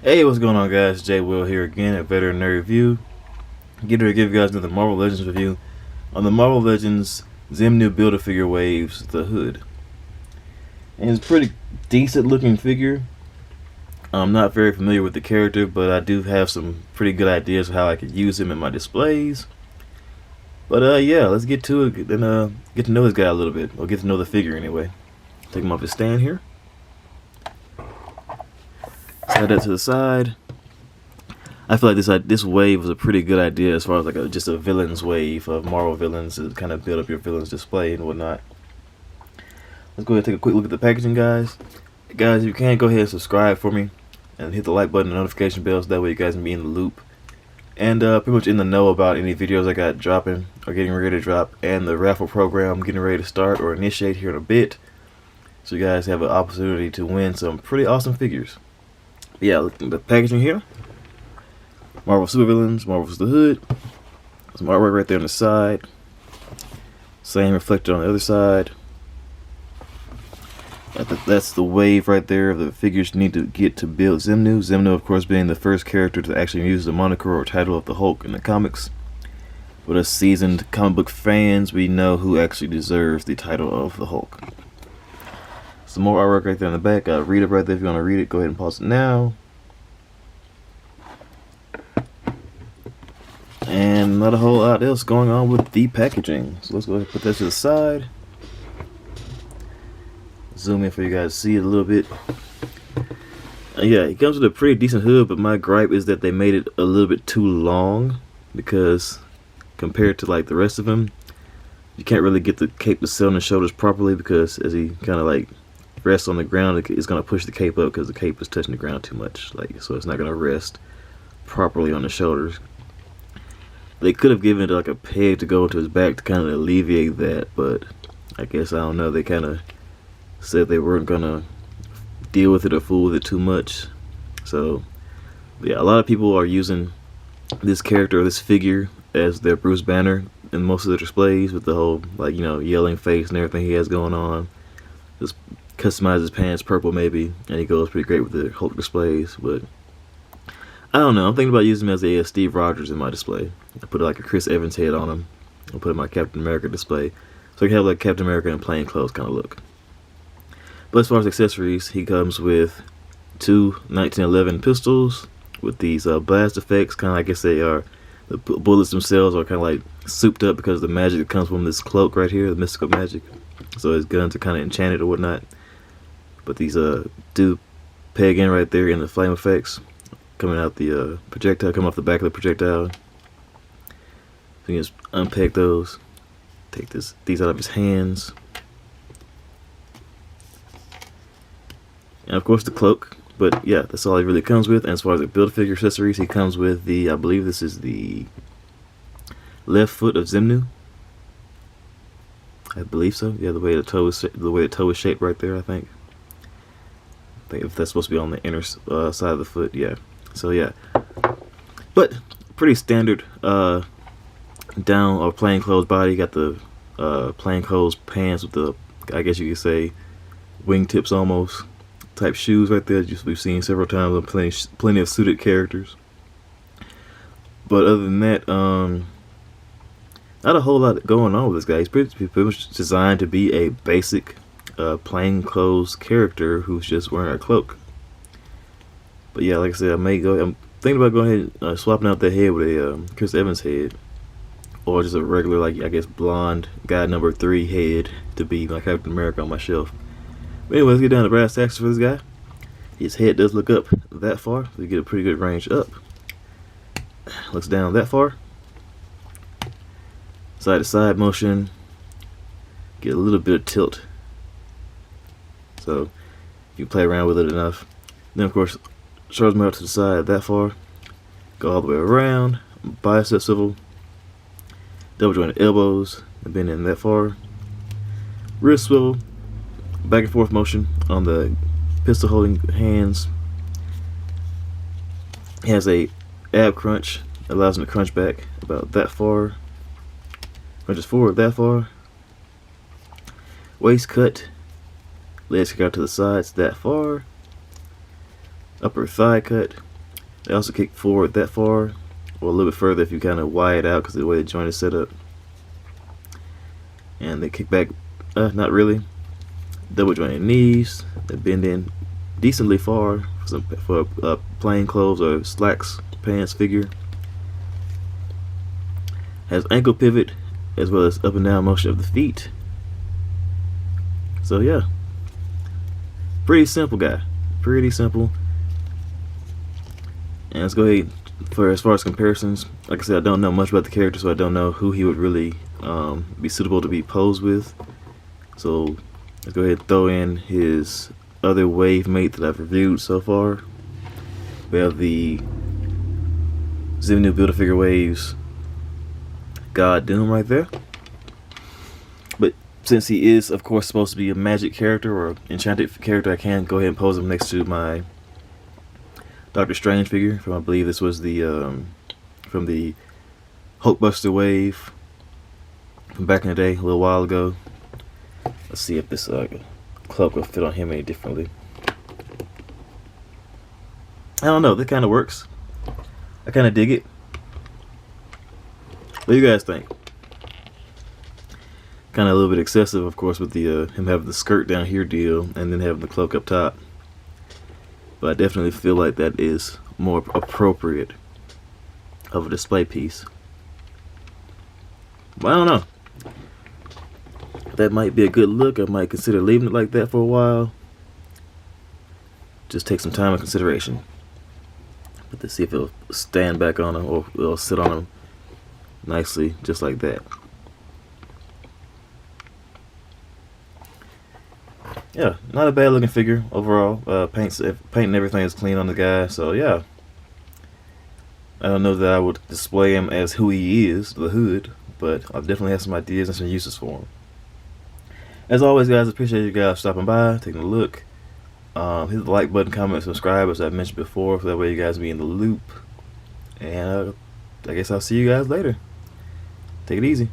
Hey, what's going on, guys? Jay Will here again at Veteran Nerd Review. Get ready to give you guys another Marvel Legends review on the Marvel Legends Zemnu Build-A-Figure Waves, the Hood. And it's a pretty decent looking figure. I'm not very familiar with the character, but I do have some pretty good ideas of how I could use him in my displays. But yeah, let's get to it and get to know this guy a little bit, or get to know the figure anyway. Take him off his stand here. Slide that to the side. I feel like this wave was a pretty good idea as far as like just a villains wave of Marvel villains to kind of build up your villains display and whatnot. Let's go ahead and take a quick look at the packaging, guys. Guys, if you can, go ahead and subscribe for me and hit the like button and notification bells. That way you guys can be in the loop and pretty much in the know about any videos I got dropping or getting ready to drop, and the raffle program getting ready to start or initiate here in a bit. So you guys have an opportunity to win some pretty awesome figures. Yeah, look at the packaging here. Marvel supervillains, Marvel's the Hood. Some artwork right there on the side. Same reflected on the other side. That's the wave right there of the figures you need to get to build Zemnu. Zemnu, of course, being the first character to actually use the moniker or title of the Hulk in the comics. With us seasoned comic book fans, we know who actually deserves the title of the Hulk. Some more artwork right there on the back. Read it right there if you want to read it. Go ahead and pause it now. And not a whole lot else going on with the packaging. So let's go ahead and put that to the side. Zoom in for you guys to see it a little bit. Yeah, it comes with a pretty decent hood, but my gripe is that they made it a little bit too long, because compared to like the rest of them, you can't really get the cape to sit on the shoulders properly, because as he kind of like rests on the ground, it's going to push the cape up because the cape is touching the ground too much, like, so it's not going to rest properly on the shoulders. They could have given it like a peg to go into his back to kind of alleviate that, but I guess, I don't know, they kind of said they weren't gonna deal with it or fool with it too much. So yeah, a lot of people are using this character or this figure as their Bruce Banner in most of the displays, with the whole, like, you know, yelling face and everything he has going on. Just customize his pants purple maybe, and he goes pretty great with the Hulk displays. But I don't know, I'm thinking about using him as a Steve Rogers in my display. I put like a Chris Evans head on him. I'll put him in my Captain America display, so I can have like Captain America in plain clothes kind of look. But as far as accessories, he comes with two 1911 pistols with these blast effects. Kind of, I guess they are, the bullets themselves are kind of like souped up because of the magic that comes from this cloak right here, the mystical magic. So his guns are kind of enchanted or whatnot. But these do peg in right there in the flame effects coming out the projectile, coming off the back of the projectile. So you can just unpeg those. Take these out of his hands. And of course the cloak. But yeah, that's all he really comes with. And as far as the Build-A-Figure accessories, he comes with the, I believe this is the left foot of Zemnu. I believe so. Yeah, the way the toe is shaped right there, I think if that's supposed to be on the inner side of the foot, yeah. So yeah, but pretty standard down or plain clothes body. You got the plain clothes pants with the, I guess you could say, wingtips almost type shoes right there. Just we've seen several times on plenty of suited characters. But other than that, not a whole lot going on with this guy. He's pretty much designed to be a basic plain clothes character who's just wearing a cloak. But yeah, like I said, I'm thinking about going ahead and swapping out that head with a Chris Evans head, or just a regular, like, I guess, blonde guy number 3 head to be like Captain America on my shelf. But anyway, let's get down to brass tacks for this guy. His head does look up that far, so you get a pretty good range up. Looks down that far. Side to side motion. Get a little bit of tilt. So you play around with it enough. Then of course, shoulder out to the side that far. Go all the way around. Bicep swivel. Double jointed elbows. And bend in that far. Wrist swivel. Back and forth motion on the pistol holding hands. He has a ab crunch. Allows him to crunch back about that far. Crunches forward that far. Waist cut. Legs kick out to the sides that far. Upper thigh cut. They also kick forward that far, or a little bit further if you kind of wide out because of the way the joint is set up. And they kick back, not really. Double jointed knees. They bend in decently far for plain clothes or slacks pants figure. Has ankle pivot as well as up and down motion of the feet. So yeah, pretty simple guy, pretty simple. And let's go ahead for as far as comparisons. Like I said, I don't know much about the character, so I don't know who he would really be suitable to be posed with. So let's go ahead and throw in his other wave mate that I've reviewed so far. We have the Zemnu Build-A-Figure Waves God Doom right there. But since he is, of course, supposed to be a magic character or enchanted character, I can go ahead and pose him next to my Doctor Strange figure. From I believe this was the from the Hulkbuster wave from back in the day, a little while ago. Let's see if this cloak will fit on him any differently. I don't know. That kind of works. I kind of dig it. What do you guys think? Kind of a little bit excessive, of course, with the him having the skirt down here deal and then having the cloak up top. But I definitely feel like that is more appropriate of a display piece. But I don't know. That might be a good look. I might consider leaving it like that for a while. Just take some time and consideration. But to see if it'll stand back on him or it'll sit on him nicely, just like that. Yeah, not a bad looking figure overall. Paint and everything is clean on the guy, so yeah. I don't know that I would display him as who he is, the Hood, but I definitely have some ideas and some uses for him. As always, guys, appreciate you guys stopping by, taking a look. Hit the like button, comment, subscribe, as I mentioned before, so that way you guys be in the loop. And I guess I'll see you guys later. Take it easy.